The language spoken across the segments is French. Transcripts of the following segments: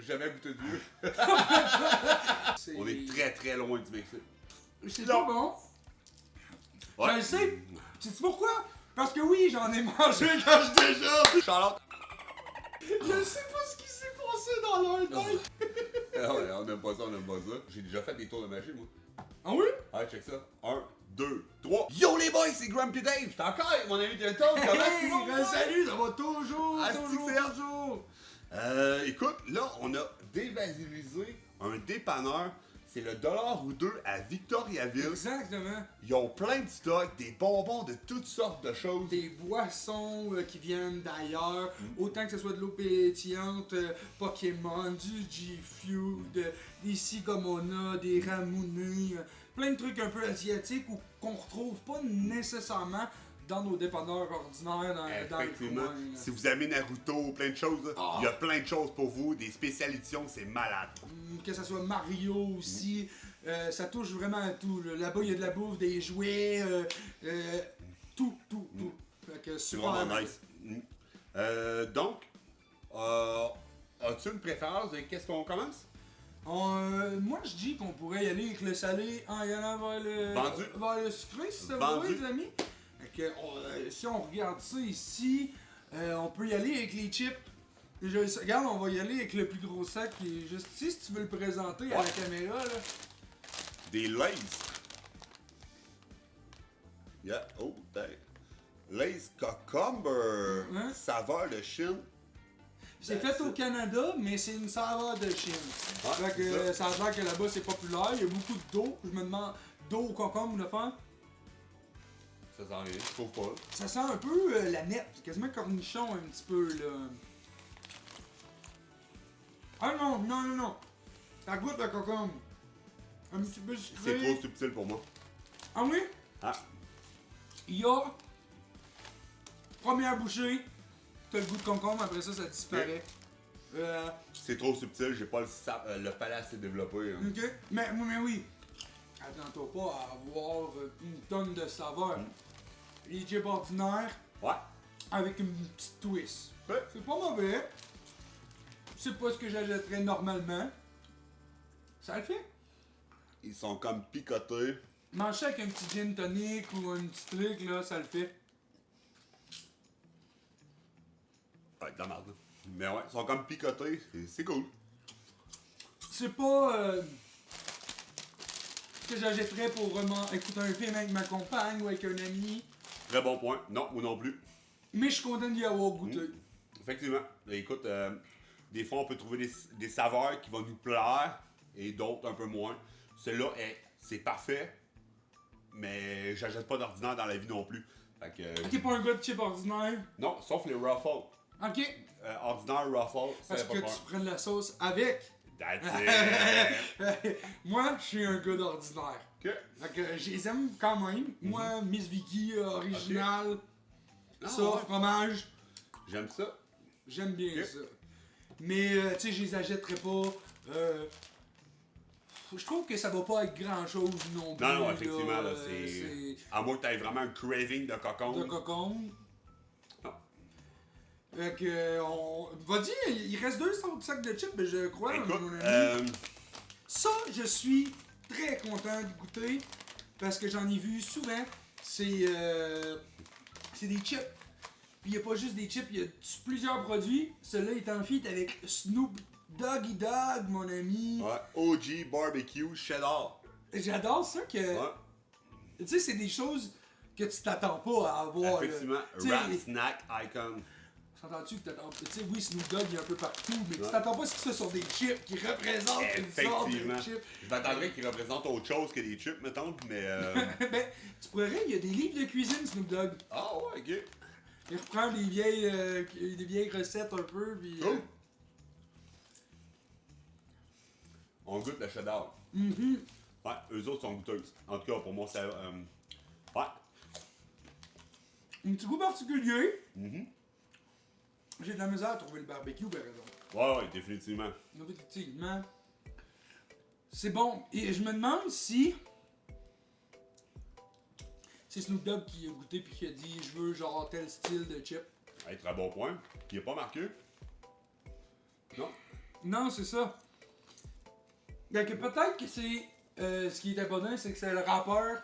jamais goûté de vieux. On est très très loin du Mexique. C'est pas bon. Ouais. Je le sais. Sais-tu pourquoi? Parce que oui, j'en ai mangé quand j'étais jeune. Charlotte! Je sais pas ce qui s'est passé dans leur tête. Ah ouais, on aime pas ça, on aime pas ça. J'ai déjà fait des tours de magie, moi. Ah oui? Ouais, check ça. 1, 2, 3. Yo les boys, c'est Grumpy Dave! J'étais encore avec mon ami Trenton. Comment est-ce que Hey, salut, ça va toujours, Ah, c'est toujours, que c'est- toujours. Écoute, là, on a dévasilisé un dépanneur. C'est le dollar ou deux à Victoriaville. Exactement. Ils ont plein de stocks, des bonbons de toutes sortes de choses. Des boissons qui viennent d'ailleurs, autant que ce soit de l'eau pétillante, Pokémon, du G-Fuel, des Sigomona, des Ramounés, plein de trucs un peu asiatiques ou qu'on retrouve pas nécessairement dans nos dépanneurs ordinaires dans le Effectivement. coin. Si vous aimez Naruto, plein de choses, là, Ah. il y a plein de choses pour vous, des spécialités, c'est malade. Que ce soit Mario aussi, ça touche vraiment à tout. Là. Là-bas, il y a de la bouffe, des jouets, tout. Fait que C'est super vraiment nice. Donc, as-tu une préférence de qu'est-ce qu'on commence? Moi, je dis qu'on pourrait y aller avec le salé en y allant vers le sucré, si ça vous va, Vendu. les amis. Fait que, si on regarde ça ici, on peut y aller avec les chips. Regarde, on va y aller avec le plus gros sac qui est juste ici, si tu veux le présenter à la caméra. Là. Des Lays. Yeah, oh, dang. Lays Cucumber. Hein? Saveur de Chine. C'est fait au Canada, mais c'est une saveur de Chine. Ah, Fait que ça a l'air que là-bas c'est populaire. Il y a beaucoup d'eau. Je me demande, d'eau au concombre, le faire. Ça sent rien, je trouve pas. Ça sent un peu la nette, quasiment cornichon un petit peu là. Ah non. Ça goûte le concombre. Un petit peu sucré. C'est trop subtil pour moi. Ah oui? Ah, Il y a première bouchée, t'as le goût de concombre, après ça disparaît. c'est trop subtil, j'ai pas le palais assez développé. Hein. Ok, mais oui. Attends-toi pas à avoir une tonne de saveurs. Les chips ordinaires Ouais. avec une petite twist. Ouais. C'est pas mauvais. C'est pas ce que j'achèterais normalement. Ça le fait. Ils sont comme picotés. Manger avec un petit gin tonic ou un petit truc, là, ça le fait. Ouais, de la merde. Mais ouais, ils sont comme picotés, c'est cool. C'est pas ce que j'achèterais pour vraiment écouter un film avec ma compagne ou avec un ami. Très bon point. Non, moi non plus. Mais je suis content d'y avoir goûté. Effectivement. Écoute, des fois on peut trouver des saveurs qui vont nous plaire et d'autres un peu moins. Celui-là, c'est parfait, mais j'achète pas d'ordinaire dans la vie non plus. Fait que, T'es pas un gars de chip ordinaire. non, sauf les Ruffles. Ok. Ordinaire Ruffles, Parce c'est pas que peur. tu prends la sauce avec. That's it. Moi, je suis un gars d'ordinaire. Ok. Fait que je les aime quand même. Moi, Miss Vicky, original, Ah, ça, ouais. fromage, J'aime ça. j'aime bien Ok. ça. Mais, tu sais, je les achèterais pas. Je trouve que ça va pas être grand chose non plus. Non, effectivement, là, c'est c'est. À moins que t'aies vraiment un craving de cocon. de cocon. Non. Fait que, vas-y, il reste 2 sacs de chips, je crois, Écoute, mon ami. Ça, je suis très content de goûter parce que j'en ai vu souvent. C'est des chips. Puis il n'y a pas juste des chips, il y a plusieurs produits. Celui-là est en feat avec Snoop Doggy Dogg, mon ami. Ouais, OG Barbecue Cheddar. J'adore ça que. Ouais, Tu sais, c'est des choses que tu t'attends pas à avoir. là. effectivement. Tu sais, Rap Snack Icon. s'entends-tu que t'attends. Tu sais, oui, Snoop Dogg il est un peu partout, mais Ouais. tu t'attends pas à ce qu'il soit sur des chips qui représentent une sorte Effectivement. de chips. Je m'attendrais qu'il représente autre chose que des chips, mettons, mais. Ben, tu pourrais, il y a des livres de cuisine, Snoop Dogg. Ah ouais, ok. Il reprend des vieilles recettes un peu, puis. Cool. On goûte le cheddar. Ouais, eux autres sont goûteuses. En tout cas, pour moi, ça. Ouais. Un petit goût particulier. J'ai de la misère à trouver le barbecue, par exemple. Ouais, définitivement. Effectivement. C'est bon. Et je me demande si. C'est Snoop Dogg qui a goûté puis qui a dit je veux genre tel style de chip. Hey, très bon point. Il est pas marqué. Non. Non, c'est ça. Donc peut-être que c'est... ce qui est important, c'est que c'est le rappeur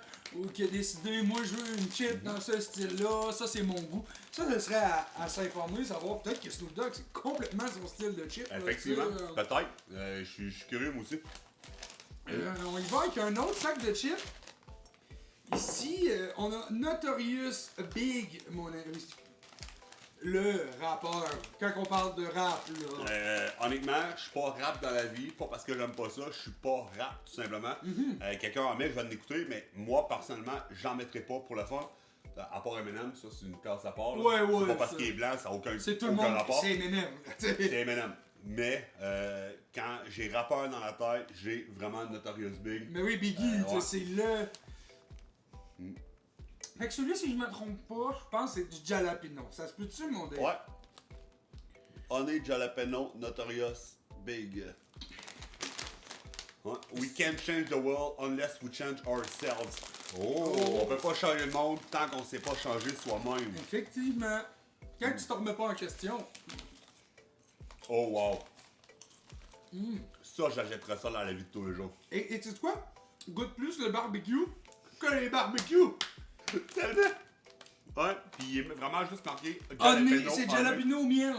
qui a décidé, moi je veux une chip dans ce style-là, ça c'est mon goût. Ça serait à s'informer, savoir peut-être que Snoop Dogg c'est complètement son style de chip. Effectivement, là, peut-être. Je suis curieux moi aussi. on y va avec un autre sac de chips. Ici, on a Notorious Big, mon ami. Le rappeur. Quand on parle de rap, là. Honnêtement, je suis pas rap dans la vie, pas parce que j'aime pas ça, je suis pas rap tout simplement. Quelqu'un en met, je vais l'écouter, mais moi personnellement, j'en mettrai pas pour le fun. À part Eminem, ça c'est une classe à part. Là. Ouais, c'est pas parce ça. qu'il est blanc, ça n'a aucun, C'est tout le aucun monde, rapport. c'est Eminem. C'est Eminem. Mais quand j'ai rappeur dans la tête, j'ai vraiment Notorious Big. Mais oui, Biggie, ouais. c'est le. Fait que celui-là, si je me trompe pas, je pense que c'est du jalapeno. Ça se peut-tu, mon Dave? Ouais. Honey Jalapeno Notorious Big. Ouais. We can't change the world unless we change ourselves. On peut pas changer le monde tant qu'on sait pas changer soi-même. Effectivement. Quand tu te remets pas en question. Oh wow. Ça, j'achèterais ça dans la vie de tous les jours. Et tu sais quoi? Goûte plus le barbecue que les barbecues. Tellement. Ouais, pis il est vraiment juste marqué Honey, c'est jalapeno au miel.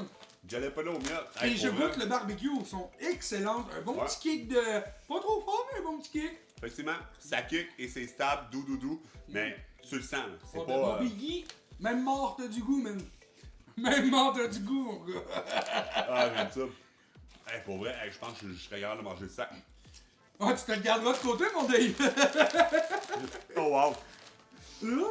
Jalapeno au miel. Et Hey, je pour goûte vrai. le barbecue, ils sont excellents. Un bon Ouais. petit kick de. Pas trop fort, mais un bon petit kick. Effectivement, ça kick et c'est stable, doux, mais tu le sens, là. C'est Oh, pas. ben, mon Biggie, même mort t'as du goût, man. Même mort t'as du goût, mon gars. Ah, j'aime ça. Hey, pour vrai, hey, je pense que je serais capable de manger le sac. Ah, tu te le garderas de côté, mon Dave. Oh wow. Là,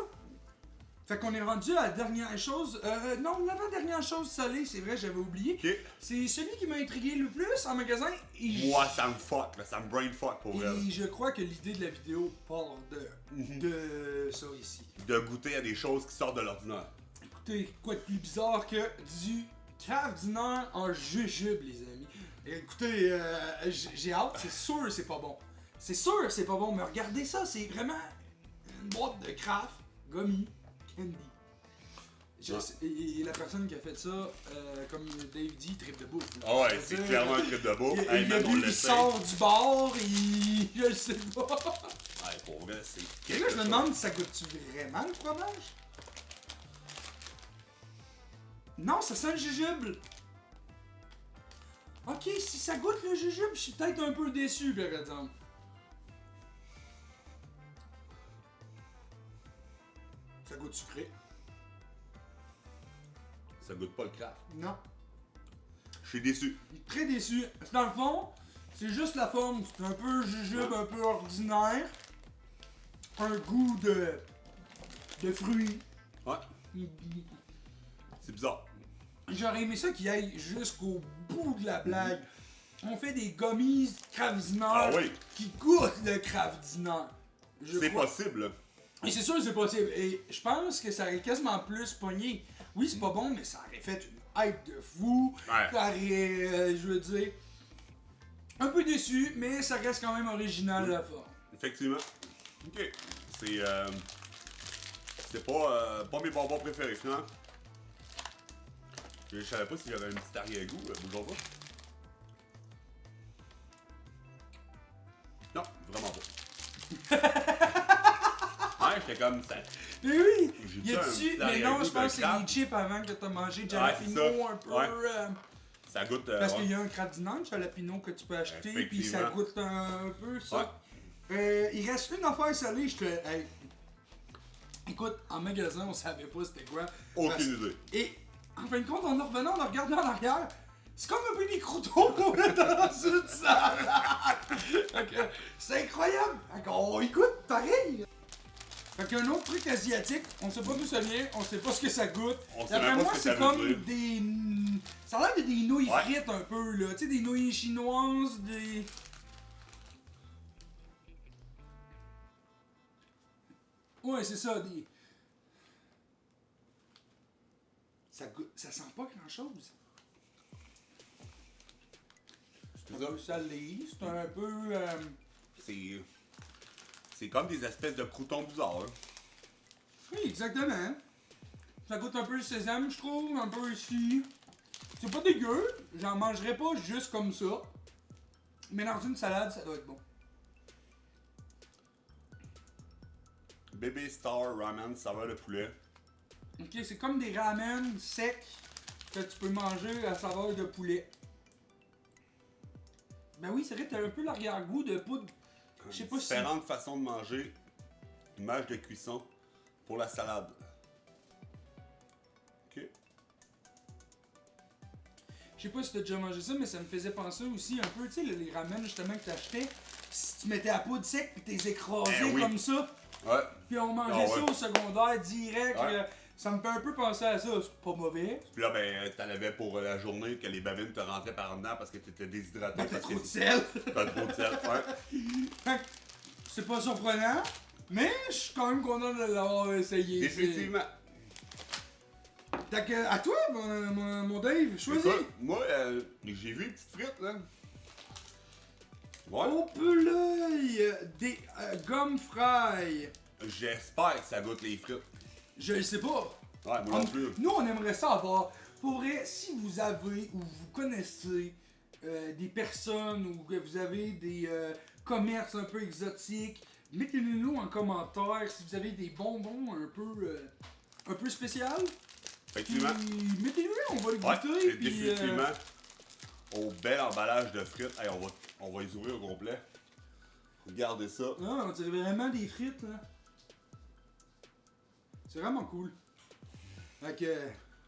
fait qu'on est rendu à la dernière chose. Non, l'avant-dernière chose salée, c'est vrai, j'avais oublié. Ok. C'est celui qui m'a intrigué le plus en magasin. Et Moi, ça me fuck, là, ça me brain fuck pour vrai. Et je crois que l'idée de la vidéo part de ça ici. De goûter à des choses qui sortent de l'ordinaire. Écoutez, quoi de plus bizarre que du Kraft Dinner en jujube, les amis. Écoutez, j'ai hâte, c'est sûr c'est pas bon. C'est sûr c'est pas bon, mais regardez ça, c'est vraiment une boîte de Kraft Gummy Candy. Et la personne qui a fait ça, comme Dave dit, trip de bouffe. Ah ouais, c'est clairement un trip de bouffe. Hey, man, on il l'essaie. sort du bar, je le sais pas. Ouais, pour vrai, c'est Et quelque là, je me chose. demande si ça goûte-tu vraiment le fromage? Non, ça sent le jujube. Ok, si ça goûte le jujube, je suis peut-être un peu déçu, par exemple. Ça goûte sucré? Ça goûte pas le craft. Non. Je suis déçu. Très déçu. Dans le fond, c'est juste la forme. C'est un peu jujube, un peu ordinaire. Un goût de fruits. Ouais, c'est bizarre. J'aurais aimé ça qu'il aille jusqu'au bout de la blague. On fait des gummies Kraft Dinner Ah oui. qui goûtent le Kraft Dinner. Je C'est crois- possible, là. Et c'est sûr que c'est possible. Et je pense que ça aurait quasiment plus pogné. Oui, c'est pas bon, mais ça aurait fait une hype de fou. Ouais. Ça aurait, je veux dire, un peu déçu, mais ça reste quand même original la forme. Effectivement. Ok. C'est pas mes bonbons préférés, finalement. Je savais pas s'il y avait un petit arrière-goût, bougeons pas. Non, vraiment pas. Ouais, j'étais comme ça. Mais oui! J'ai Y a ça, un dessus, petit mais arrière-goût non, je de pense que c'est crabe. les chips avant que t'as mangé de Ouais, jalapeno c'est ça. un peu. Ouais. Ça goûte. Parce qu'il ouais. y a un Kraft Dinner de jalapeno que tu peux acheter, puis ça Effectivement. goûte un peu ça. Il reste une affaire salée, je te. Hey. Écoute, en magasin, on savait pas c'était quoi. Aucune idée. Et en fin de compte, en revenant, en regardant en arrière, c'est comme un peu des croutons qu'on met dans une salade. Fait que c'est incroyable. Fait qu'on écoute pareil. Fait qu'un autre truc asiatique, on sait pas d'où ça vient, on sait pas ce que ça goûte. On sait D'après même pas moi, ce que c'est ça veut comme dire. des. Ça a l'air de des nouilles Ouais. frites un peu, là. Tu sais, des nouilles chinoises, des. Ouais, c'est ça, des. Ça sent pas grand chose. C'est un peu salé, c'est un peu. C'est comme des espèces de croutons bizarres. Hein. Oui, exactement. Ça goûte un peu le sésame, je trouve, un peu ici. C'est pas dégueu, j'en mangerais pas juste comme ça. Mais dans une salade, ça doit être bon. Baby Star Ramen, saveur de poulet. Ok, c'est comme des ramen secs que tu peux manger à saveur de poulet. Ben oui, c'est vrai, t'as un peu l'arrière-goût de poudre. Je sais pas si... Différentes façons de manger. Image de cuisson pour la salade. Ok. Je sais pas si t'as déjà mangé ça, mais ça me faisait penser aussi un peu, tu sais, les ramen justement que t'achetais. Si tu mettais la poudre sec puis t'es écrasé oui. comme ça. Ouais. Puis on mangeait Ah ouais. ça au secondaire direct. Ouais. Ça me fait un peu penser à ça. C'est pas mauvais. Puis là, ben, t'en avais pour la journée que les babines te rentraient par en dedans parce que t'étais déshydraté. Ben, t'as parce trop que de sel. T'as trop de sel, ouais. Fait que c'est pas surprenant, mais je suis quand même content de l'avoir essayé. Définitivement. Fait que, à toi, mon Dave, choisis. Écoute, moi, j'ai vu une petite frite, là. Ouais. Au peu l'œil, des gommes fry. J'espère que ça goûte les frites. Je le sais pas. Ouais, moi non plus. Nous, on aimerait ça avoir. Pour vrai, si vous avez ou vous connaissez des personnes ou que vous avez des commerces un peu exotiques, mettez-le-nous en commentaire si vous avez des bonbons un peu spécial. Effectivement. Puis, mettez-le, on va le Ouais, goûter. Puis, définitivement. Au bel emballage de frites. Hey, on va les ouvrir au complet. Regardez ça. on dirait vraiment des frites, là. C'est vraiment cool. Fait que,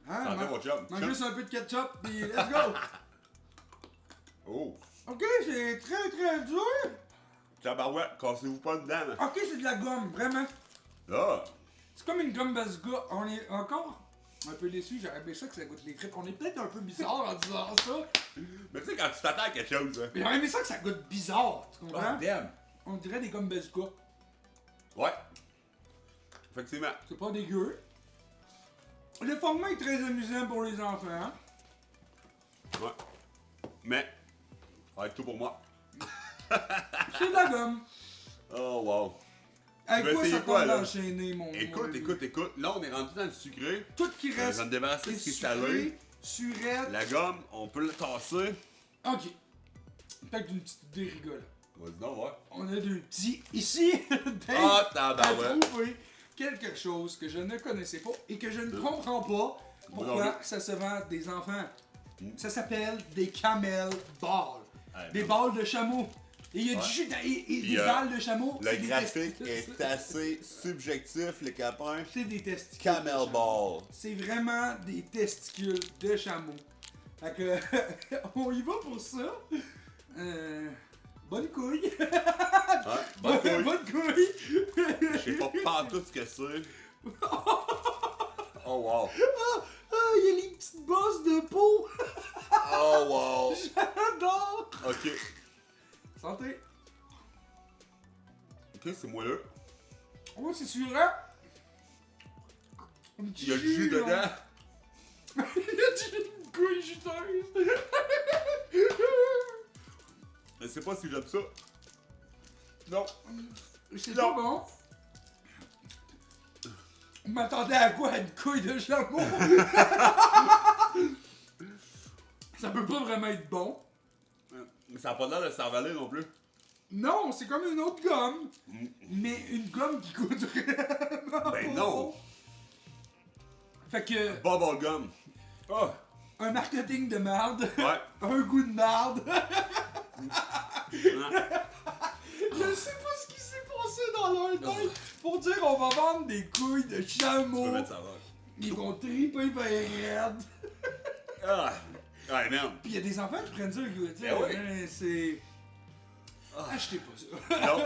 hein, Santé, mon chum. mange juste un peu de ketchup, puis let's go! Oh. Ok, c'est très très dur. Tabarouette, cassez-vous pas dedans, là. Ok, c'est de la gomme, vraiment. Là. C'est comme une gomme Basga. On est encore un peu déçus, j'aurais aimé ça que ça goûte les frites. On est peut-être un peu bizarre en disant ça. Mais tu sais, quand tu t'attends à quelque chose, là. Mais j'aurais aimé ça que ça goûte bizarre, tu comprends? damn. On dirait des gommes Basga. Ouais. Effectivement. C'est pas dégueu. Le format est très amusant pour les enfants. Ouais. Mais, ça va être tout pour moi. C'est de la gomme. Oh, wow. Avec veux quoi essayer ça quoi, tente là? d'enchaîner, mon Écoute. Là, on est rendu dans le sucré. Tout qui Je reste vais me débarrasser de est ce qui est salé. sucré, surette. La gomme, on peut le tasser. Ok. Peut-être une petite idée rigolote. Vas-y, donc, ouais. On a deux petits ici. Dave Ah, a tabarouette. trouvé quelque chose que je ne connaissais pas et que je ne comprends pas pourquoi Non. ça se vend des enfants. Ça s'appelle des camel balls. Ouais, Des non. balles de chameau. Et il y a du jus et des ailes de chameau. Le c'est des graphique testicules. est assez subjectif, les capins. C'est des testicules. Camel de chameau. ball. C'est vraiment des testicules de chameau. Fait que, on y va pour ça. Bonne couille. Ouais, bonne couille. Bonne couille. Je sais pas tout ce que c'est. Oh wow. Ah, il y a les petites bosses de peau. Oh wow. J'adore. Ok. Santé. Ok, c'est moelleux. Oh, c'est sûr, hein? Un petit Il y a du jus dedans. là. Il y a une couille juteuse. Je sais pas si j'aime ça. Non. C'est Non. pas bon. On m'attendait à quoi? À une couille de chameau? Ça peut pas vraiment être bon. Mais ça a pas l'air de s'avaler non plus. Non, c'est comme une autre gomme. Mais une gomme qui goûte vraiment Ben pas non. bon. Fait que, Bubblegum. Oh. un marketing de merde. Ouais. Un goût de merde. Ouais. Je sais pas ce qui s'est passé dans leur tête pour dire on va vendre des couilles de Tu peux chameau. mettre ça là. Ils vont triper par raide. Ah. Ouais, merde. Pis y a des enfants qui prennent ça, tu sais. Ben oui. C'est. Achetez pas ça. Non,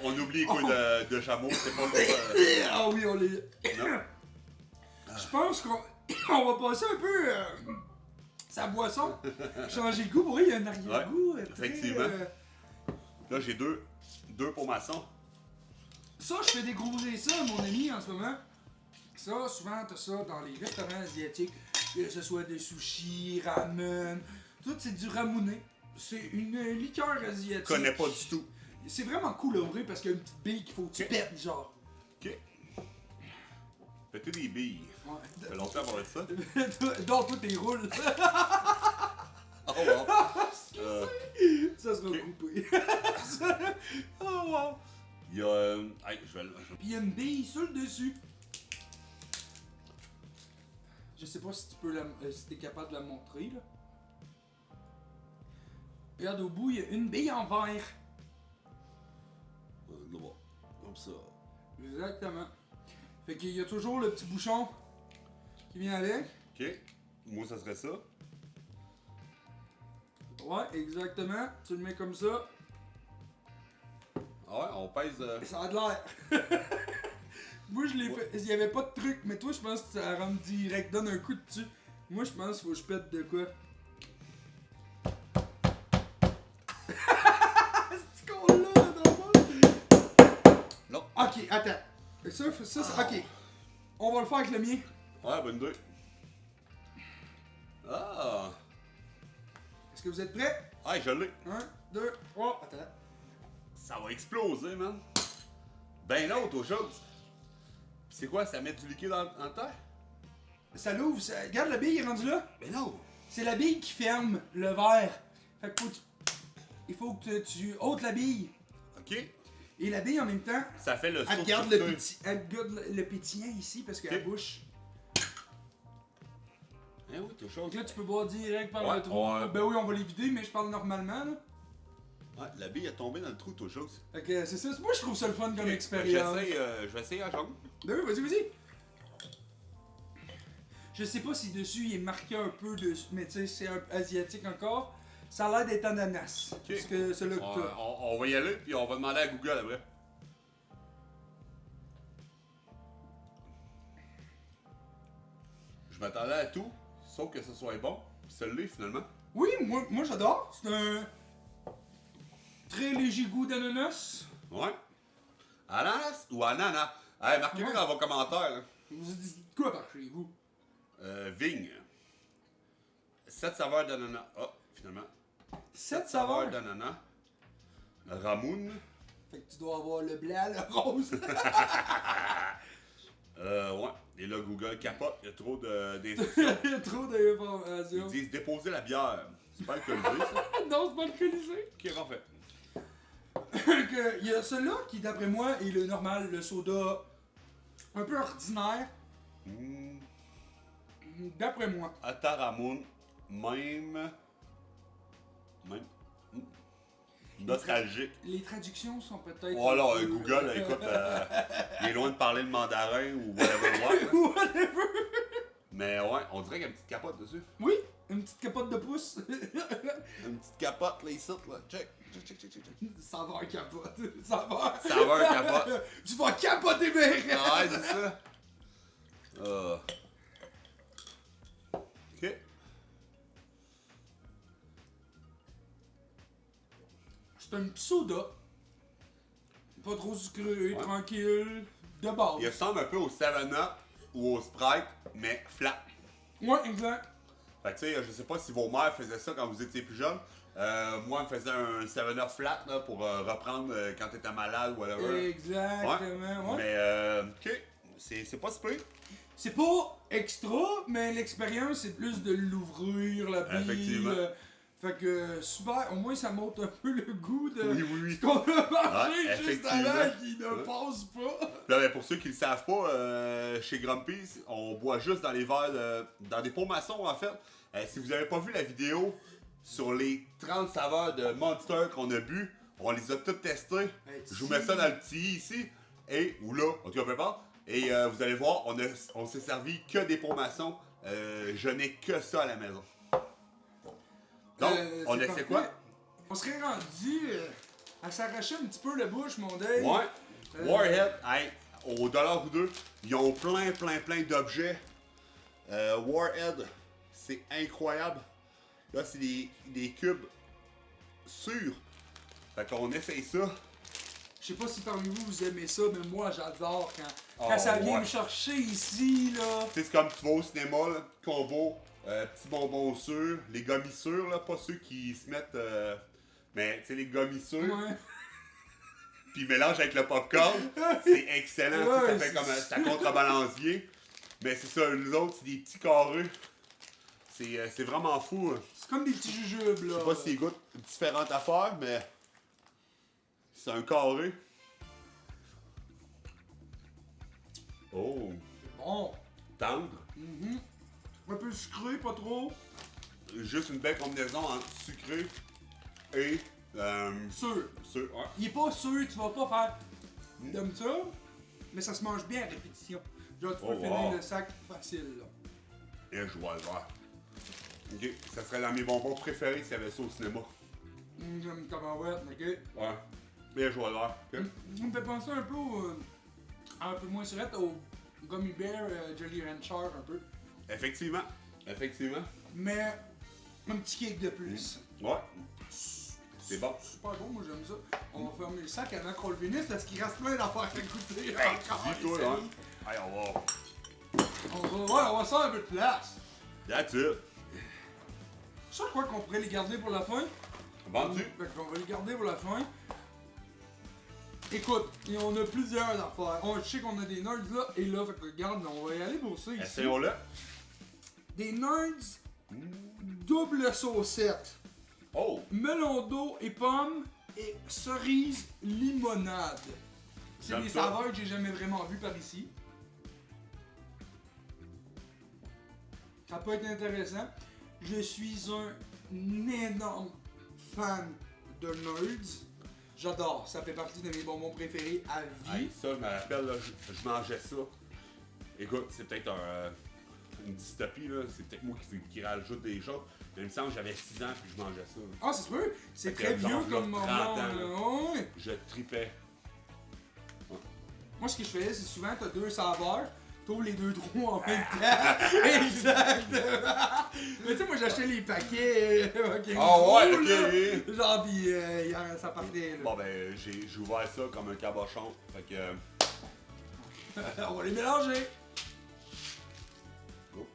on oublie les couilles de chameau, c'est pas ça. Ah oui, on les. Non. Je pense qu'on on va passer un peu sa boisson. Changer le goût. Pour vrai, il y a un arrière-goût. très, effectivement. Là, j'ai deux pour maçon. Ça, je fais découvrir ça à mon ami en ce moment. Ça, souvent, t'as ça dans les restaurants asiatiques. Que ce soit des sushis, ramen. Tout, c'est du ramune. C'est une liqueur asiatique. Je connais pas du tout. C'est vraiment cool à ouvrir parce qu'il y a une petite bille qu'il faut que tu Ok. pètes, genre. Ok. Péter des billes. Ouais. Ça fait longtemps qu'on a dit ça. Donc, toi, t'es roule. Oh wow. Ça sera Ok. coupé. Oh wow. Il y a. Hey, je vais. Puis il y a une bille sur le dessus. Je sais pas si tu peux si t'es capable de la montrer là. Regarde au bout, il y a une bille en verre. Comme ça. Exactement. Fait qu'il y a toujours le petit bouchon qui vient avec. Ok. Moi, ça serait ça. Ouais, exactement. Tu le mets comme ça. Ah ouais, on pèse. Ça a de l'air. Moi, je l'ai fait. Il y avait pas de truc, mais toi, je pense que ça rentre direct. Donne un coup dessus. Moi, je pense qu'il faut que je pète de quoi. C'est con là, normal. Non. Ok, attends. Ça, c'est. Ok. On va le faire avec le mien. Ouais, bonne idée. Ah! Est-ce que vous êtes prêts? Ah, je l'ai. 1, 2, 3. Attends. Ça va exploser, man. Ben l'autre, aux choses. Pis c'est quoi, ça met du liquide en terre? Ça l'ouvre. Regarde, la bille est rendue là. Ben non! C'est la bille qui ferme le verre. Fait que il faut que tu ôtes la bille. Ok. Et la bille en même temps, Ça fait le saut elle de garde sûreté. elle garde le pétillant ici parce que la Ok. bouche. Eh oui, quelque chose. Donc là, tu peux boire direct par Ouais, le trou. ouais. Ben oui, on va les vider, mais je parle normalement. Là. Ouais, la bille est tombée dans le trou, quelque chose. Fait que c'est ça. Moi, je trouve ça le fun comme Ok, expérience. je vais essayer à jambe. Ben oui, vas-y. Je sais pas si dessus il est marqué un peu de. Mais tu sais, c'est un asiatique encore. Ça a l'air d'être ananas. Parce que c'est là que t'as. On va y aller, puis on va demander à Google après. Je m'attendais à tout, sauf que ce soit bon. Puis celui-là, finalement. Oui, moi j'adore. C'est un très léger goût d'ananas. Ouais. Ananas ou ananas? Hey, marquez-le Ouais. dans vos commentaires. Là. Vous dites quoi par chez vous? Vigne. 7 saveurs d'ananas. Ah, finalement. 7 saveurs. d'ananas. Ramoun. Fait que tu dois avoir le blanc, le rose. Ouais. Et là, Google capote. Il y a trop d'instructions. Il y a trop d'informations. Ils disent déposer la bière. C'est pas alcoolisé, ça? Non, c'est pas alcoolisé. Ok, parfait. Il y a celui-là qui, d'après moi, est le normal, le soda un peu ordinaire. Hmm. D'après moi. Ataramoun. Même. Nostalgique. Les traductions sont peut-être. Oh là, un peu- Google, écoute, il est loin de parler le mandarin ou whatever. Ouais, là. Whatever. Mais ouais, on dirait qu'il y a une petite capote dessus. Oui, une petite capote de pouce. Une petite capote, là, ici, là. Check. Saveur capote. Saveur. Saveur capote. Tu vas capoter, mec. Ah ouais, c'est ça. Ok. C'est un petit soda. Pas trop sucré, Ouais. tranquille, de base. Il ressemble un peu au 7-Up ou au Sprite, mais flat. Ouais, exact. Fait que tu sais, je sais pas si vos mères faisaient ça quand vous étiez plus jeune. Moi, je me faisais un 7-Up flat là, pour reprendre quand t'étais malade ou whatever. Exactement, ouais. Mais ok, c'est pas si pire. C'est pas extra, mais l'expérience, c'est plus de l'ouvrir, la bille. Effectivement. Fait que, super, au moins ça monte un peu le goût de Oui, oui, oui. ce qu'on a mangé Ouais, juste effectivement. avant qui ne Ouais. passe pas. Là, ben, pour ceux qui le savent pas, chez Grumpy's, on boit juste dans les verres, dans des pots maçons en fait. Si vous avez pas vu la vidéo sur les 30 saveurs de Monster qu'on a bu, on les a toutes testées. Hey, Je vous mets ça dans le petit ici, ou là, en tout cas peu importe. Et vous allez voir, on s'est servi que des pots maçons. Je n'ai que ça à la maison. Donc, on c'est essaie parfait. quoi? On serait rendu à s'arracher un petit peu la bouche, mon Dave. Ouais. Warhead, hey, au dollar ou deux, ils ont plein d'objets. Warhead, c'est incroyable. Là, c'est des cubes sûrs. Fait qu'on essaye ça. Je sais pas si parmi vous vous aimez ça, mais moi j'adore quand Oh, ça vient ouais. me chercher ici, là. Tu sais, c'est comme tu vas au cinéma, là, combo, petits bonbons sûrs, les gommis sûrs, là, pas ceux qui se mettent. Mais tu sais, les gommis sûrs, Ouais. puis mélange avec le popcorn, c'est excellent. Tu sais, Ouais, ça fait comme ça contrebalance bien. Mais c'est ça, nous autres, c'est des petits carrés. C'est vraiment fou. C'est comme des petits jujubes, là. Je sais pas s'ils goûtent différentes affaires, mais c'est un carré. Oh, Bon. tendre. Un peu sucré, pas trop. Juste une belle combinaison entre sucré et Sûr. ouais. Il est pas sûr, tu vas pas faire comme ça, mais ça se mange bien à répétition. Genre, tu peux finir le sac facile, là. Et je vois le voir. Ok, ça serait dans mes bonbons préférés s'il y avait ça au cinéma. J'aime tabarouette, ok? Ouais. Mais je vois le voir. Ok. Ça me fait penser un peu moins surette au Gummy Bear Jelly Rancher, un peu. Effectivement. Effectivement. Mais un petit kick de plus. Ouais. C'est bon. Super bon, moi j'aime ça. On va fermer le sac avant qu'on le finisse parce qu'il reste plein d'affaires à goûter. Hey, encore, dis-toi, les hein. amis. Hey, On va se faire un peu de place. That's it. Ça, je crois qu'on pourrait les garder pour la fin. Vendu. Fait qu'on va les garder pour la fin. Écoute, et on a plusieurs affaires. Je sais qu'on a des nerds là et là, fait que regarde, on va y aller pour ça ici. Essayons-le. Des nerds double saucette. Oh. Melon d'eau et pommes et cerise limonade. C'est J'aime des ça. saveurs que j'ai jamais vraiment vues par ici. Ça peut être intéressant. Je suis un énorme fan de nerds. J'adore, ça fait partie de mes bonbons préférés à vie. Hey, ça, je me rappelle, là, je mangeais ça. Écoute, c'est peut-être une dystopie, là. C'est peut-être moi qui rajoute des choses. Mais il me semble que j'avais 6 ans puis je mangeais ça. Ah, ça se peut, c'est Fait très que vieux genre, comme là, moment. 30 ans, là. Ouais. Je tripais. Moi, ce que je faisais, c'est souvent, t'as deux saveurs, t'ouvres les deux trous en même temps. Exactement! Mais tu sais, moi, j'achetais les paquets. Ah ouais, gros, ok, là. ok. Genre, pis ça partait, là. Bon, ben, j'ai ouvert ça comme un cabochon. Fait que. On va les mélanger. Oh.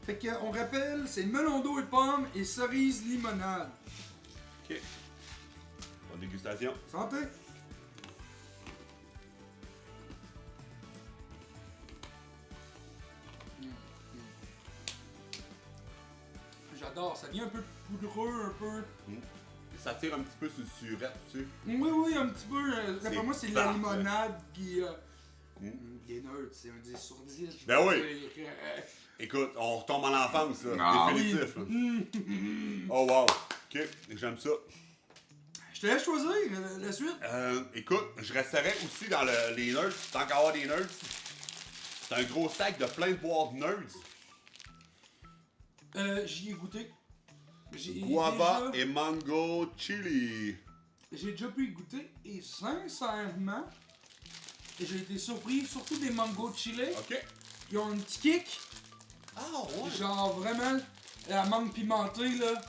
Fait que, on rappelle, c'est melon d'eau et pommes et cerise limonade. Ok. Bonne dégustation. Santé! J'adore, ça vient un peu poudreux, un peu. Ça tire un petit peu sur le surette, tu sais. Oui, un petit peu. D'après moi, c'est la parfait. limonade qui. Des nerds, c'est un 10 sur 10. je Ben veux oui. dire. Écoute, on retombe en enfance, là. Ah Définitif. oui. Là. Oh, wow. Ok, j'aime ça. Je te laisse choisir la suite. Écoute, je resterais aussi dans les nerds. Tant qu'à avoir des nerds. C'est un gros sac de plein de boîtes de nerds. J'y ai goûté. Guava et mango chili. J'ai déjà pu y goûter et sincèrement, j'ai été surpris, surtout des mango chili. Ok. Ils ont un petit kick. Ah, ouais. Genre vraiment, la mangue pimentée là.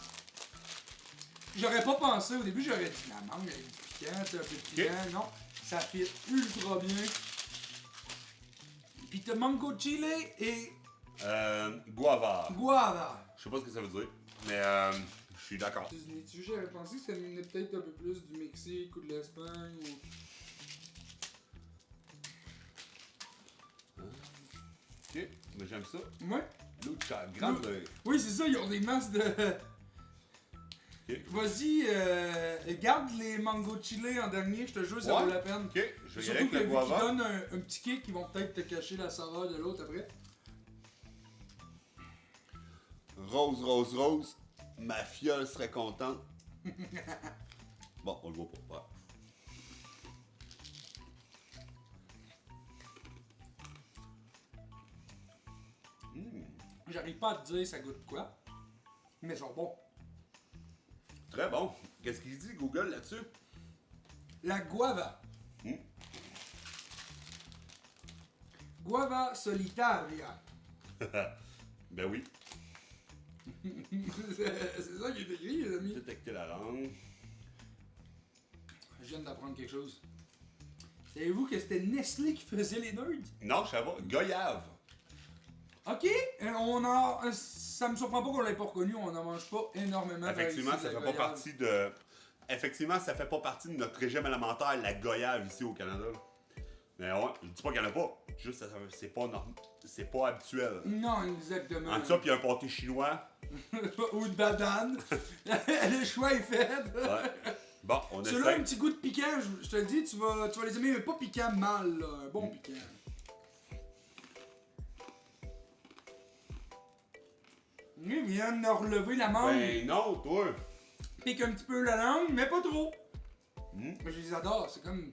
J'aurais pas pensé, au début j'aurais dit la mangue elle est piquante, un peu piquant. Non, ça fit ultra bien. Pis t'as mango chili et Guava. guava. Je sais pas ce que ça veut dire, mais je suis d'accord. J'aurais pensé que ça venait peut-être un peu plus du Mexique ou de l'Espagne ou... Ok, mais j'aime ça. Ouais. Lucha, grande. Oui, c'est ça, ils ont des masses de... Ok. Vas-y, garde les mango chili en dernier, je te jure, ça Ouais. vaut la peine. Ok, je vais y aller Surtout avec que le vu qu'ils guava. donnent un petit kick, ils vont peut-être te cacher la saveur de l'autre après. Rose, rose, rose. Ma fiole serait contente. Bon, on le voit pas. Ouais. J'arrive pas à te dire ça goûte quoi, mais ils sont bons. Très bon. Qu'est-ce qu'il dit Google là-dessus? La guava. Guava solitaria. Ben oui. C'est ça qui est écrit, les amis. Détecter la langue. Je viens d'apprendre quelque chose. Savez-vous que c'était Nestlé qui faisait les nerds? Non, je sais pas. Goyave. Ok, ça me surprend pas qu'on l'ait pas reconnu, on n'en mange pas énormément. Effectivement, par ici, ça de la fait pas goyave. partie de. Effectivement, ça fait pas partie de notre régime alimentaire, la goyave ici au Canada. Mais ouais, je dis pas qu'il y en a pas. Juste, c'est pas habituel. Non, exactement. Entre ça, puis un pâté chinois. Ou de banane. Le choix est fait. Ouais. Bon, on Celui-là, un essaie. petit goût de piquant, je te le dis, tu vas les aimer, mais pas piquant mal, là. Un bon piquant. Il vient de relever la mangue. Ben non, toi. Pique un petit peu la langue, mais pas trop. Mm. Mais je les adore, c'est comme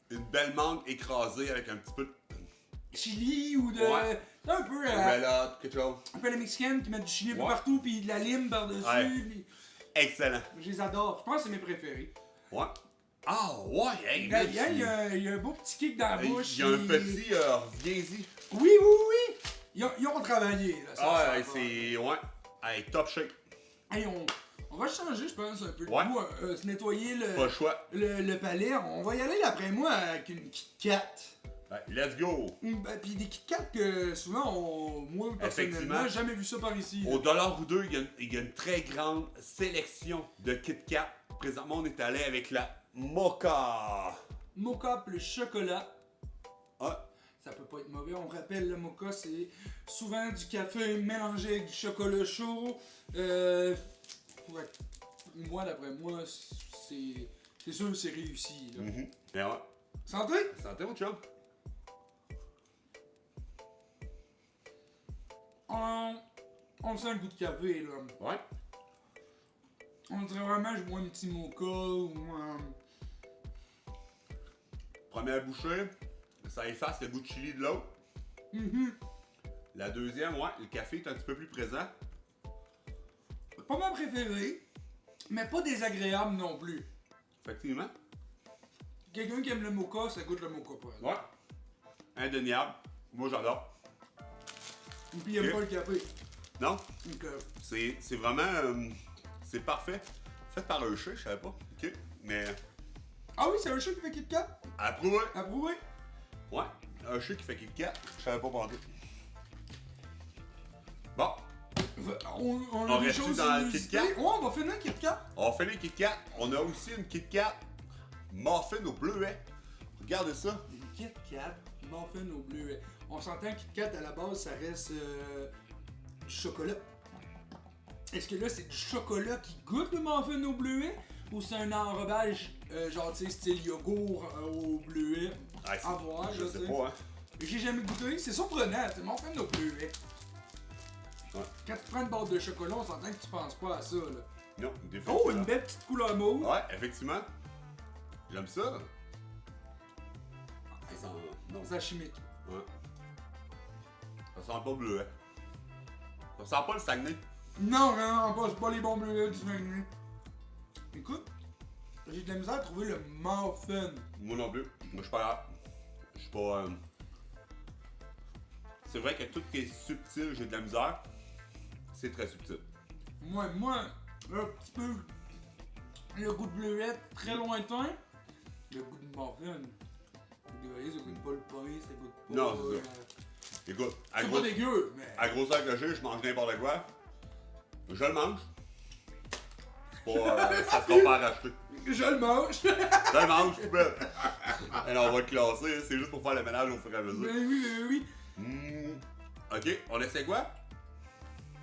Une belle mangue écrasée avec un petit peu de chili ou de. Ouais. C'est un peu. là, quelque chose. Un peu la mexicaine qui met du chili un peu Ouais. partout, puis de la lime par-dessus. Ouais. Puis Excellent. je les adore. Je pense que c'est mes préférés. Ouais. Ah, ouais, hey, Il man, y a un beau petit kick dans la bouche. il y a un et- petit, viens-y. Oui, oui, oui! Ils ont travaillé, là. Ça, Ah, ça ouais, va. c'est, ouais. Hey, top shape. Hey, on va changer, je pense, un peu de Ouais. goût, se nettoyer Pas le choix. le palais. On va y aller, d'après moi, avec une Kit Kat. Ben, let's go. Puis des Kit Kat que souvent, moi, personnellement, Effectivement. j'ai jamais vu ça par ici. Au dollar ou deux, il y a une très grande sélection de Kit Kat. Présentement, on est allé avec la Mocha. Mocha plus chocolat. Ah, Ça peut pas être mauvais. On rappelle, le mocha, c'est souvent du café mélangé avec du chocolat chaud. Ouais. Moi, d'après moi, c'est sûr que c'est réussi. Là. Ben ouais. Santé! Santé, mon chum. On sent le goût de café, là. Ouais. On dirait vraiment que je bois un petit mocha ou Première bouchée, ça efface le goût de chili de l'autre. La deuxième, ouais, le café est un petit peu plus présent. Pas ma préférée, mais pas désagréable non plus. Effectivement. Quelqu'un qui aime le mocha, ça goûte le mocha pour elle. Ouais. Indéniable. Moi, j'adore. Et puis il aime Ok. pas le café. Non, Donc, c'est vraiment... c'est parfait. Fait par un chat, je savais pas. OK. Mais Ah oui, c'est un chat qui fait Kit Kat? approuvé. Approuvé? Ouais. Un chat qui fait Kit Kat, je savais pas penser. Bon, On On a des reste-tu choses dans le inusitées. Kit Kat? Ouais, on va finir Kit Kat. on fait les Kit Kat. On a aussi une Kit Kat muffin au bleuet. Regardez ça. Une Kit Kat, muffin au bleuet. On s'entend Kit Kat à la base, ça reste du chocolat. Est-ce que là c'est du chocolat qui goûte le muffin au bleuet ou c'est un enrobage genre tu sais style yogourt au bleuet? Ah, À voir, je là, sais tu sais. pas, hein. J'ai jamais goûté, c'est surprenant, c'est muffin au bleuet. Ouais. Quand tu prends une barre de chocolat, on s'entend que tu penses pas à ça là. Non, définitivement. Oh, une belle petite couleur mauve. Ouais, effectivement. J'aime ça. Ça sent... Non. C'est chimique. Ouais. Ça sent pas bleuet. Ça sent pas le Saguenay. Non, non, pas, c'est pas les bons bleuets du Saguenay. Écoute, j'ai de la misère à trouver le muffin. Moi non plus. Moi, je suis pas là. Je suis pas... C'est vrai que tout ce qui est subtil, j'ai de la misère. C'est très subtil. Moi, un petit peu le goût de bleuette très lointain. Le goût de muffin. Vous voyez, ça goûte pas le pain, ça goûte pas. Non, c'est ça. Écoute, C'est pas dégueu, mais. à grosseur que j'ai, je mange n'importe quoi. Je le mange. C'est pas... ça sera pas arraché. Je le mange! Je le mange, poubelle. Alors, on va le classer. C'est juste pour faire le ménage au fur et à mesure. Mais oui, mais oui. Ok, on essaie quoi?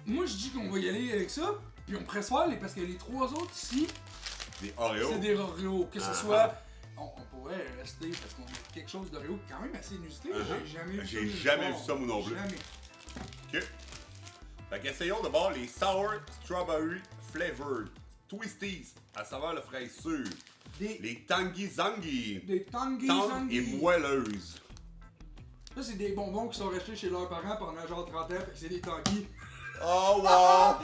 Moi, je dis qu'on va y aller avec ça, puis on préfère parce que les trois autres ici, Des Oreos. c'est des Oreos. Que ce Ah, soit. On pourrait rester parce qu'on a quelque chose d'Oreo quand même assez inusité. J'ai jamais vu ça. J'ai nulle jamais part. vu ça, moi non plus. Jamais. Ok. Fait qu'essayons d'abord les Sour Strawberry Flavored Twisties à saveur de fraise sûre. Les Tangy Zangy. Des Tangy Tendres et Zangy. moelleuses. Ça, c'est des bonbons qui sont restés chez leurs parents pendant genre 30 ans, fait que c'est des Tangy. Oh wow!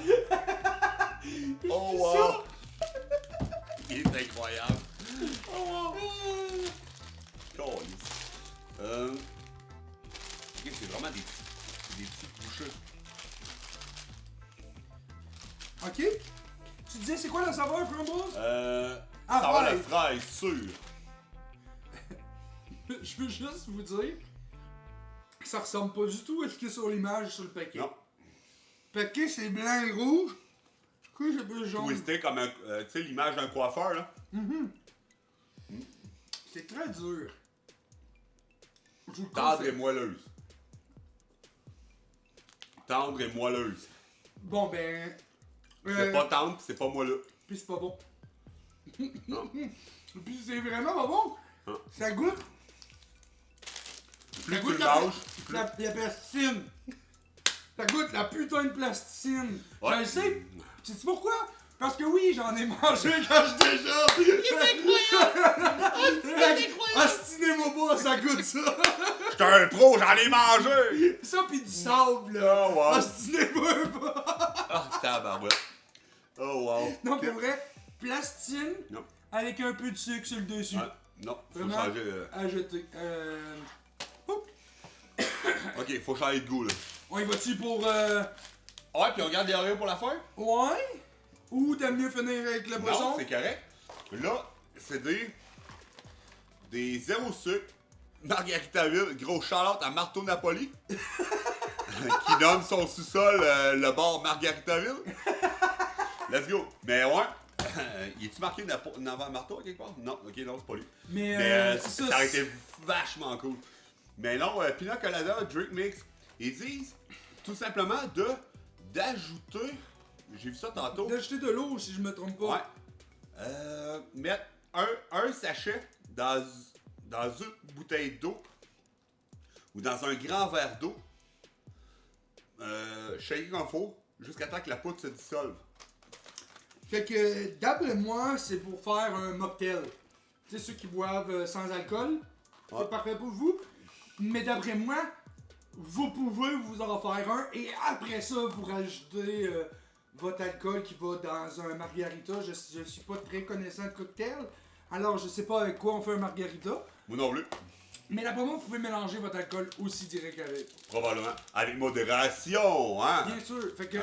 Oh wow! Il est incroyable. Oh! Calice. Ok, c'est vraiment des petites bouchées. Ok. Tu disais, c'est quoi la saveur, framboise? Ça va la fraise. fraise sûre. Je veux juste vous dire, ça ressemble pas du tout à ce qu'il y a sur l'image sur le paquet. Non. Le paquet, c'est blanc et rouge. Du coup, c'est plus jaune. Twisté comme un, tu sais, l'image d'un coiffeur, là. C'est très dur. Je vous le Tendre et conseille. moelleuse. Tendre et moelleuse. Bon, ben. C'est pas tendre, pis c'est pas moelleux. Puis c'est pas bon. Non. Puis c'est vraiment pas bon. Non. Ça goûte. Plus Ça tu goûte le la, manges, plus... la plasticine. Ça goûte la putain de plasticine. Ouais. Je le sais. Sais-tu pourquoi? Parce que oui, j'en ai mangé quand j'étais jeune. C'est incroyable! Ostinez-moi pas, ça goûte ça. J'étais un pro, j'en ai mangé! Ça pis du sable, là. Oh wow! Ostinez-moi pas. Ah, tabarouette. Oh wow! Non, pour vrai, plastine Non. avec un peu de sucre sur le dessus. Ouais, non, faut Vraiment? changer... Ajouter. Ok, faut changer de goût, là. On y va-tu pour. Ouais, puis on regarde les Oreos pour la fin? Ouais? Ou t'aimes mieux finir avec le poisson? Non, c'est correct. Là, c'est des zéro sucre. Margaritaville, gros shout-out à Marteau Napoli. Qui donne son sous-sol le bar Margaritaville. Let's go. Mais ouais. Il est-tu marqué Nava Marteau quelque part? Non, ok, non, c'est pas lui. Mais, Mais c'est ça aurait été vachement cool. Mais non, Pina Colada, Drink Mix, ils disent tout simplement d'ajouter, j'ai vu ça tantôt, D'acheter de l'eau si je me trompe pas. ouais, mettre un sachet dans une bouteille d'eau ou dans un grand verre d'eau, shaker comme faut, jusqu'à temps que la poudre se dissolve. Fait que d'après moi, c'est pour faire un mocktail. Tu sais, ceux qui boivent sans alcool, Ouais. c'est parfait pour vous. Mais d'après moi, vous pouvez vous en faire un et après ça, vous rajoutez votre alcool qui va dans un margarita. Je suis pas très connaissant de cocktail, alors je sais pas avec quoi on fait un margarita. Moi non plus, Mais d'après moi, vous pouvez mélanger votre alcool aussi direct avec. probablement. Avec modération, hein? Bien sûr. Fait que,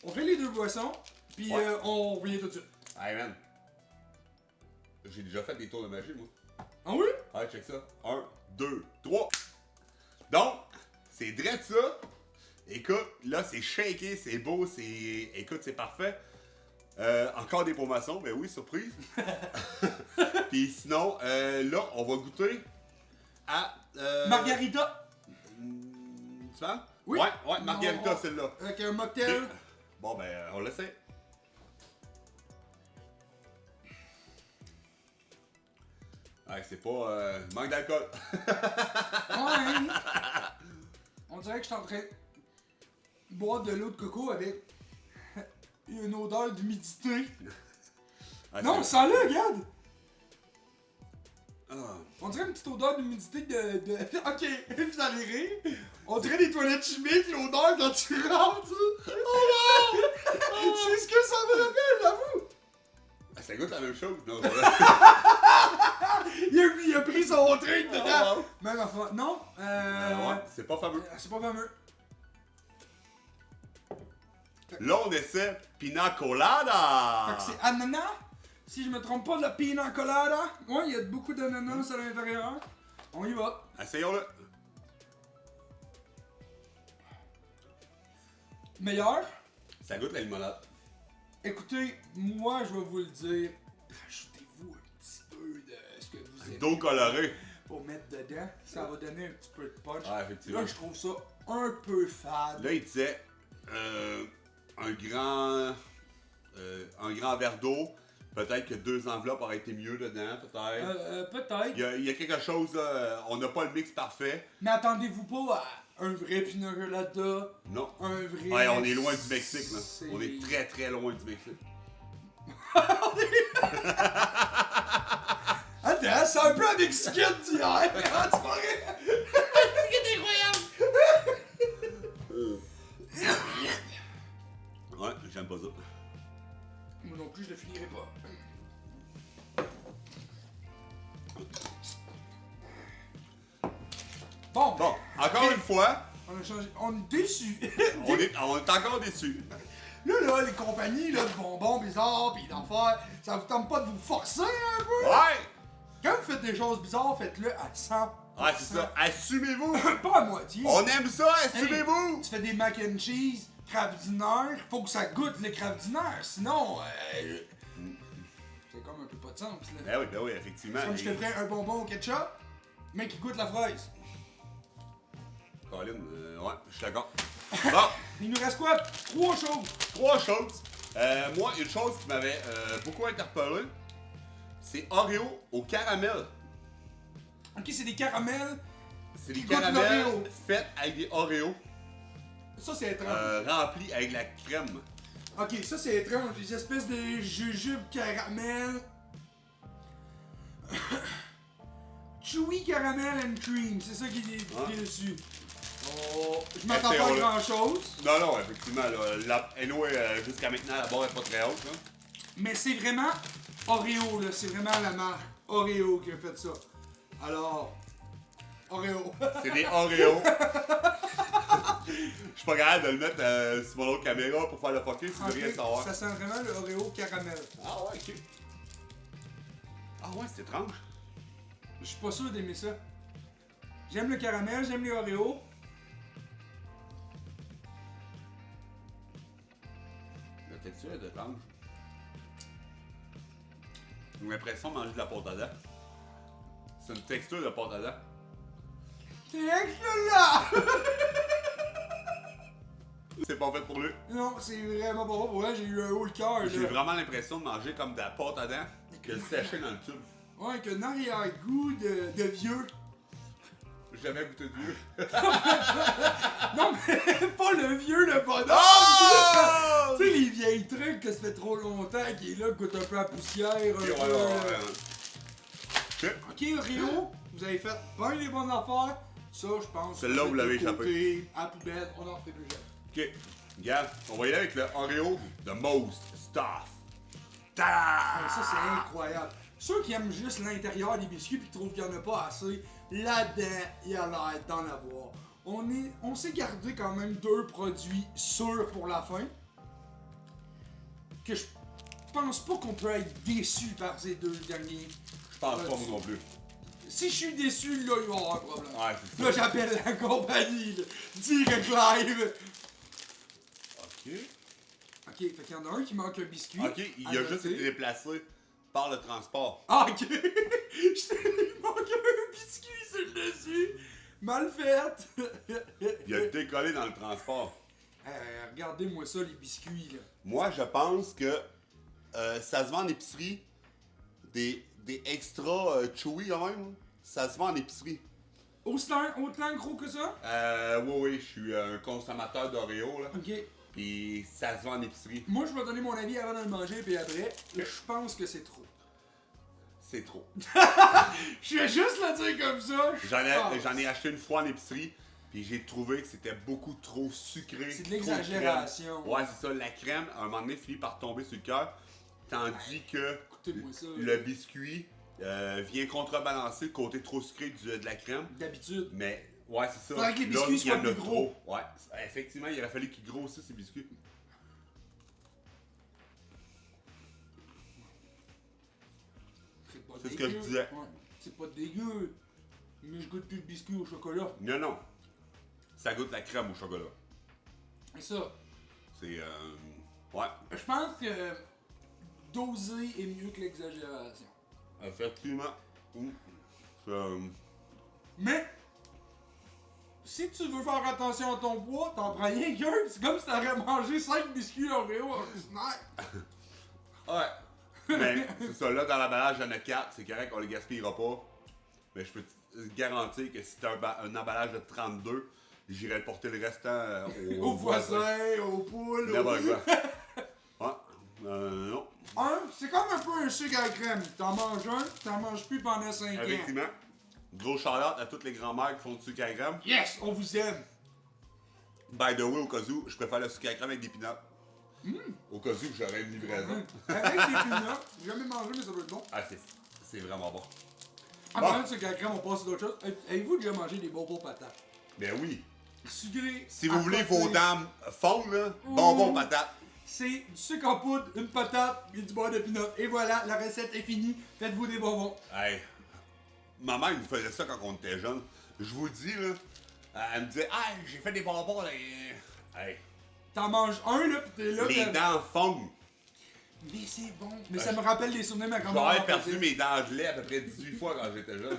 on fait les deux boissons, puis Ouais. on revient tout de suite. Hey man, j'ai déjà fait des tours de magie, moi. Ah oui? Allez, check ça. 1, 2, 3. Donc, c'est direct ça. Écoute, là, c'est shaké, c'est beau, c'est... Écoute, c'est parfait. Encore des promotions, ben oui, surprise. Puis sinon, là, on va goûter à... Margarita. Tu vois? Oui. Ouais, margarita, Non. celle-là. Avec un mocktail. Ok. Bon, ben, on l'essaie. Ouais, c'est pas... manque d'alcool. Ouais. On dirait que je suis en train de boire de l'eau de coco avec une odeur d'humidité. Ah, Non, c'est- sens-le, regarde. Ah. On dirait une petite odeur d'humidité de... Ok, vous allez rire. On dirait des toilettes chimiques, l'odeur quand tu rentres. Oh non! C'est ce que ça me rappelle, j'avoue. Ah, ça goûte la même chose. Non, Il a pris son drink dedans. wow. Même affaire. Non, ouais, c'est pas fameux. c'est pas fameux. Là, on essaie Pina Fait que Colada. c'est ananas. Si je me trompe pas, de la pina colada. Ouais, il y a beaucoup d'ananas à l'intérieur. On y va. Essayons-le. Meilleur. Ça goûte la limonade. Écoutez, moi, je vais vous le dire. Rajoutez-vous un petit peu de ce que vous aimez D'eau colorée. pour mettre dedans. Ça va donner un petit peu de punch. Ah, effectivement. Là, je trouve ça un peu fade. Là, il disait un grand verre d'eau. Peut-être que 2 enveloppes auraient été mieux dedans, peut-être. Peut-être. Il y a quelque chose, là, on n'a pas le mix parfait. Mais attendez-vous pas à un vrai pina colada. Non. Un vrai. Ouais, on est loin du Mexique, là. C'est- On est très très loin du Mexique. Attends, c'est un peu un mexicain d'hier. Ah, tu parais. C'est incroyable! Ouais, j'aime pas ça. Moi non plus, je le finirai pas. Bon, Bon, encore une fois, on a changé. On est déçus. on est encore déçus. Là, les compagnies là, de bonbons bizarres pis d'affaires, ça vous tente pas de vous forcer un peu? Ouais! Quand vous faites des choses bizarres, faites-le à 100%. Ouais, c'est ça. Assumez-vous! Pas à moitié. On aime ça, assumez-vous! Tu fais des mac and cheese, Kraft Dinner, faut que ça goûte le Kraft Dinner, sinon, c'est comme un peu pas de sens là. Ben oui, effectivement. C'est comme je te ferais un bonbon au ketchup, mais qui goûte la fraise. Colin, ouais, je suis d'accord. Bon, Il nous reste quoi? 3 choses. 3 choses. Moi, une chose qui m'avait beaucoup interpellé, c'est Oreo au caramel. Ok, c'est des caramels. C'est des Qui goûtent caramels l'Oreo. faits avec des Oreos Ça, c'est étrange. remplis avec la crème. Ok, ça, c'est étrange. Des espèces de jujubes caramel. Chewy caramel and cream. C'est ça qui est dessus. Oh, je m'attends pas à Restez-le. grand chose. Non, non, effectivement, là, anyway, jusqu'à maintenant, la barre est pas très haute. Là. Mais c'est vraiment Oreo, là. C'est vraiment la marque Oreo qui a fait ça. Alors, Oreo. C'est des Oreos. Je suis pas capable de le mettre sur mon autre caméra pour faire le fucker si tu veux rien savoir. Ça sent vraiment le Oreo caramel. Ah ouais, ok. Ah ouais, c'est étrange. Je suis pas sûr d'aimer ça. J'aime le caramel, j'aime les Oreos. La texture est étrange. J'ai l'impression de manger de la pâte à dents. C'est une texture de pâte à dents. C'est excellent! C'est pas fait pour lui. Non, c'est vraiment pas bon pour vrai, j'ai eu un haut le cœur. J'ai là. vraiment l'impression de manger comme de la pâte à dents que séchée dans le tube. Ouais, avec un arrière-goût de vieux. J'ai jamais goûté de vieux. Non, mais pas le vieux, le bonhomme! Oh! Tu sais, les vieilles trucs que ça fait trop longtemps, qui est là, qui goûte un peu la poussière. Un Ok, peu, ouais, ouais, ouais. Ok, Rio, vous avez fait bien des bonnes affaires. Ça, je pense. Celle-là, vous l'avez échappé. À la poubelle, on en fait deux jets. Ok, regarde, on va y aller avec le Oreo The Most Stuff. Ah, ça, c'est incroyable. Ceux qui aiment juste l'intérieur des biscuits puis qui trouvent qu'il n'y en a pas assez, là-dedans, il y a l'air d'en avoir. On s'est gardé quand même 2 produits sûrs pour la fin. Que je pense pas qu'on peut être déçu par ces 2 derniers. Je pense pas, moi non plus. Si je suis déçu, là, il va y avoir un problème. Ouais, c'est Là, ça. j'appelle la compagnie, là. Direct live. Ok. Ok, fait qu'il y en a un qui manque un biscuit. Ok, il à a juste noter. été déplacé par le transport. Ah, ok! Il manque un biscuit sur le dessus! Mal fait! Il a décollé dans le transport. Regardez-moi ça, les biscuits, là. Moi, je pense que ça se vend en épicerie. Des extra chewy quand même. Ça se vend en épicerie. Autant gros que ça? Oui, je suis un consommateur d'Oreo, là. Ok. Puis ça se vend en épicerie. Moi, je vais donner mon avis avant de le manger, puis après, je pense que c'est trop. C'est trop. Je vais juste le dire comme ça. J'en ai acheté une fois en épicerie, puis j'ai trouvé que c'était beaucoup trop sucré. C'est de trop l'exagération. crème. Ouais, c'est ça. La crème, à un moment donné, finit par tomber sur le cœur. Tandis que Écoutez-moi ça. le biscuit vient contrebalancer le côté trop sucré de la crème. D'habitude. Mais, ouais, c'est ça. Faudrait que les Là, biscuits il y en soient a plus gros. trop. Ouais, effectivement, il aurait fallu qu'ils grossissent ces biscuits. C'est pas C'est ce que je dégueu. disais. Ouais, c'est pas dégueu. Mais je goûte plus le biscuit au chocolat. Non, non. Ça goûte la crème au chocolat. Et ça, C'est, ouais, je pense que doser est mieux que l'exagération. effectivement. Mais, si tu veux faire attention à ton poids, t'en prends rien qu'un. C'est comme si t'aurais mangé 5 biscuits Oreo ordinaires. Ouais. Mais c'est ça, là dans l'emballage, il y en a 4, c'est correct, on les gaspillera pas. Mais je peux te garantir que si t'as un emballage de 32, j'irai porter le restant Aux voisins, aux poules. N'importe quoi. Ouais. Non. C'est comme un peu un sucre à crème. T'en manges un, t'en manges plus pendant 5 ans. Effectivement. Gros shout-out à toutes les grands-mères qui font du sucre à crème. Yes, on vous aime. By the way, au cas où, je préfère le sucre à crème avec des peanuts. Au cas où, j'aurais une livraison. Avec des peanuts, j'ai jamais mangé, mais ça doit être bon. Ah, c'est vraiment bon. En Bon. parlant de sucre à crème, on passe à d'autres choses. Avez-vous déjà mangé des bonbons patates? Ben oui. Sucré. Si vous à voulez côté, vos dames fondre, là, bonbons patates. C'est du sucre en poudre, une patate et du beurre de pinot. Et voilà, la recette est finie. Faites-vous des bonbons. Hey, ma mère nous faisait ça quand on était jeunes. Je vous dis, là, elle me disait, ah, j'ai fait des bonbons. Là. Hey, T'en manges un, là, pis t'es là. les pis- dents fondent. Mais c'est bon. Mais ça me rappelle les souvenirs de ma J'aurais grand-mère. perdu mes dents gelées à peu près 18 fois quand j'étais jeune.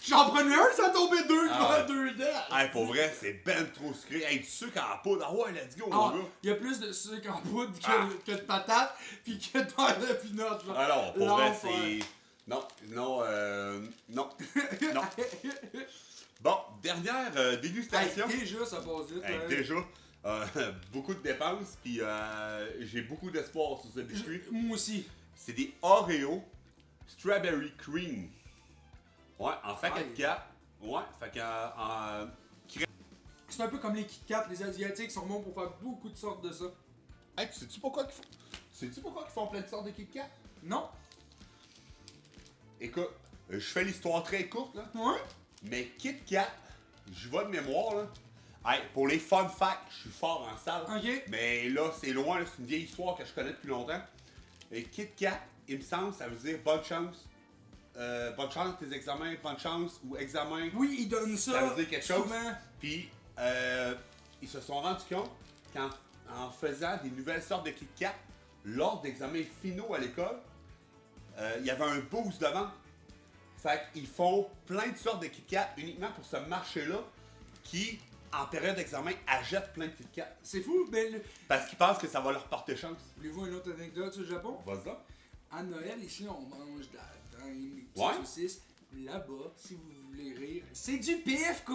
J'en prenais un, ça tombait deux, Ah. deux dents. Hey, pour vrai, c'est ben trop sucré. Hey, du sucre en poudre. Ah ouais, let's go, mon Ah, gars. il y a plus de sucre en poudre Ah. que de patates, puis que de beurre de pinot, là. Alors, pour vrai, L'enfer. c'est. Non, non, non. Non. Bon, dernière Hey, dégustation. déjà, ça passe vite. Hey, hein. déjà, beaucoup de dépenses, puis j'ai beaucoup d'espoir sur ce biscuit. Moi aussi. C'est des Oreo Strawberry Cream. Ouais, en paquet de 4. Ouais, fait qu'en C'est un peu comme les Kit Kat, les Asiatiques sont bons pour faire beaucoup de sortes de ça. Hey, sais-tu pourquoi qu'ils font... Sais-tu pourquoi ils font plein de sortes de Kit Kat? Non? Écoute, je fais l'histoire très courte, là. Ouais? Mais Kit Kat, je vais de mémoire, là. Hey, pour les fun facts, je suis fort en salle. Ok. Mais là, c'est loin, là, c'est une vieille histoire que je connais depuis longtemps. Et Kit Kat, il me semble, ça veut dire bonne chance. Bonne chance tes examens, bonne chance ou examen. Oui, ils donnent ça. Ça veut dire quelque chose. souvent. Puis, ils se sont rendus compte qu'en faisant des nouvelles sortes de Kit Kat, lors d'examens finaux à l'école, il y avait un boost de vente. Fait qu'ils font plein de sortes de Kit Kat uniquement pour ce marché-là qui, en période d'examen, achète plein de Kit Kat. C'est fou, mais Parce qu'ils pensent que ça va leur porter chance. voulez-vous une autre anecdote sur le Japon? Vas-y. À Noël, ici, on mange de la dinde, des petites Ouais. saucisses. Là-bas, si vous voulez rire, c'est du PFK.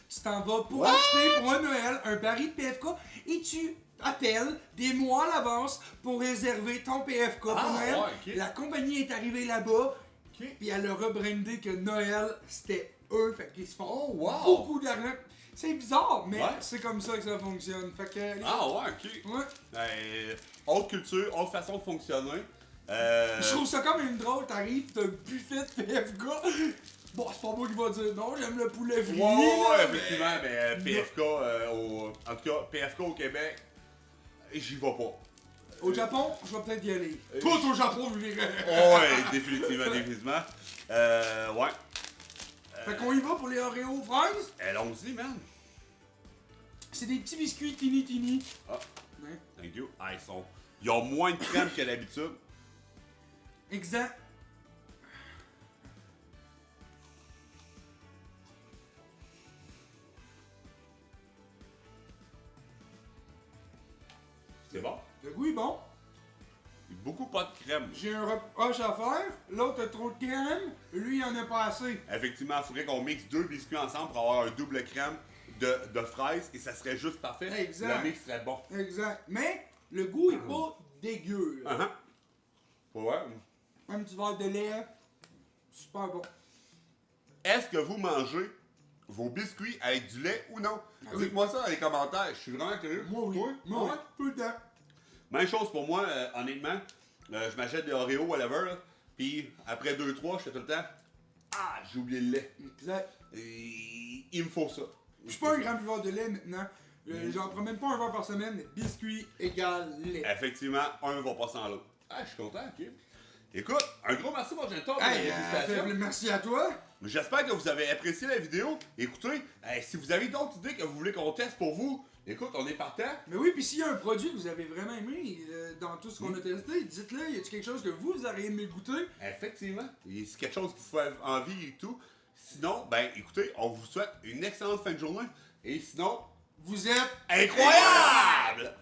Tu t'en vas pour Ouais. acheter pour un Noël un baril de PFK et tu appelles des mois à l'avance pour réserver ton PFK pour Ah, Noël. ouais, ok. La compagnie est arrivée là-bas, Ok. puis elle a rebrandé que Noël, c'était eux. Fait qu'ils se font Oh, wow. beaucoup d'argent. C'est bizarre, mais Ouais. c'est comme ça que ça fonctionne. Fait que, Ah ouais, ok. ouais. Autre culture, autre façon de fonctionner. Je trouve ça quand même drôle, t'arrives, t'as un buffet de PFK. Bon, c'est pas moi qui va dire non, j'aime le poulet frit. Ouais, ouais, là, effectivement, mais PFK, en tout cas, PFK au Québec, j'y vais pas. Au Japon, je vais peut-être y aller. Euh, Tout au Japon, je dirais. Ouais, définitivement, définitivement. Ouais. Fait qu'on y va pour les Oreos fraises. Allons-y, man. C'est des petits biscuits tini. Ah, Ouais. thank you. Ah, ils ont moins de crème que d'habitude. Exact. C'est bon. Le goût est bon. Beaucoup pas de crème. J'ai un reproche à faire. L'autre a trop de crème. Lui, il en a pas assez. Effectivement, il faudrait qu'on mixe deux biscuits ensemble pour avoir un double crème de fraises et ça serait juste parfait. Exact. Le mix serait bon. Exact. Mais le goût est pas dégueu. là. Ouais. Un petit verre de lait. Super bon. Est-ce que vous mangez vos biscuits avec du lait ou non? oui. Dites-moi ça dans les commentaires, je suis vraiment curieux. Moi, oui. Toi? Moi, Ouais? oui. Tout le temps. Même chose pour moi, honnêtement. Je m'achète des Oreos, whatever, là, puis après 2-3, je fais tout le temps. Ah, j'ai oublié le lait. Exact. Et il me faut ça. Je suis pas un grand buveur de lait maintenant. J'en prends même pas un verre par semaine, mais biscuit égale lait. Effectivement, un va pas sans l'autre. Ah, je suis content, ok. Écoute, un gros merci pour Gentle pour la Hey, dégustation. faible merci à toi. J'espère que vous avez apprécié la vidéo. Écoutez, si vous avez d'autres idées que vous voulez qu'on teste pour vous, écoute, on est partant. Mais oui, puis s'il y a un produit que vous avez vraiment aimé dans tout ce qu'on a testé, dites-le, y a-t-il quelque chose que vous auriez aimé goûter? Effectivement. Et c'est quelque chose qui vous fait envie et tout. Sinon, ben écoutez, on vous souhaite une excellente fin de journée. Et sinon, Vous êtes incroyable!